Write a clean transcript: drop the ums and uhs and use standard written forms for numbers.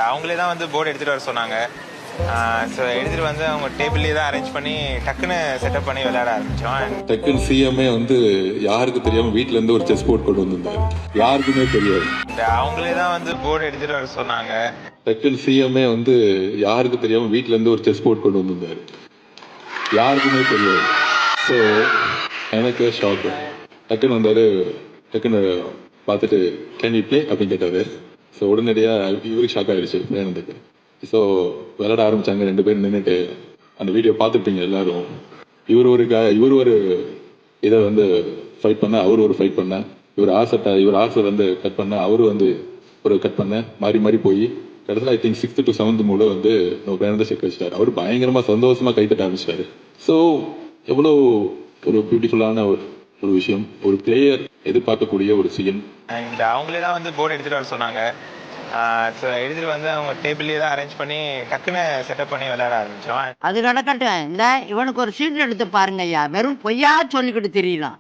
அவங்களே தான் வந்து போர்டு எடுத்துகிட்டு வர சொன்னாங்க. ஸோ எடுத்துகிட்டு வந்து அவங்க டேபிள்லேயே தான் அரேஞ்ச் பண்ணி டக்குன்னு செட்டப் பண்ணி விளையாட ஆரம்பித்தோம். டக்குன்னு சிஎம்ஏ வந்து யாருக்கு தெரியாமல் வீட்டிலேருந்து ஒரு செஸ் போர்ட் கொண்டு வந்திருந்தாரு. யாருக்குமே தெரியாது. அவங்களே தான் வந்து போர்டு எடுத்துகிட்டு வர சொன்னாங்க. டக்குன்னு சிஎம்ஏ வந்து யாருக்கு தெரியாமல் வீட்டிலேருந்து ஒரு செஸ் போர்ட் கொண்டு வந்திருந்தாரு. யாருக்குமே தெரியாது. ஸோ எனக்கு ஷாக்கு. டக்குன்னு வந்தார். டக்குன்னு பார்த்துட்டு கேன் யூ ப்ளே அப்படின்னு கேட்டார். ஸோ உடனடியாக இவருக்கு ஷாக் ஆகிடுச்சு எனக்கு. ஸோ விளையாட ஆரம்பித்தாங்க. 2 பேரும் நின்றுட்டு அந்த வீடியோ பார்த்துருப்பீங்க எல்லாரும். இவர் ஒரு இதை வந்து ஃபைட் பண்ண, அவர் ஒரு ஃபைட் பண்ண, இவர் ஆசை வந்து கட் பண்ண, அவரு வந்து ஒரு கட் பண்ண, மாறி மாறி போய் கடைசியில் I think 6th to 7th மூல வந்து நம்ம பேரண்ட செக் வச்சிட்டாரு. அவர் பயங்கரமாக சந்தோஷமாக கைத்தட்ட ஆரம்பிச்சிட்டாரு. ஸோ எவ்வளோ ஒரு பியூட்டிஃபுல்லான ஒரு விஷயம், ஒரு பிளேயர் எதிர்பார்க்கக்கூடிய ஒரு சீன். அண்ட் அவங்களே தான் வந்து போர்டு எடுத்துகிட்டு வர சொன்னாங்க. ஸோ எடுத்துகிட்டு வந்து அவங்க டேபிள்லேயே தான் அரேஞ்ச் பண்ணி டக்குன்னு செட்டப் பண்ணி விளையாட ஆரம்பித்தோம். அது நடக்கட்டும். இந்த இவனுக்கு ஒரு சீட் எடுத்து பாருங்க ஐயா. வெறும் பொய்யா சொல்லிக்கிட்டு தெரியலாம்.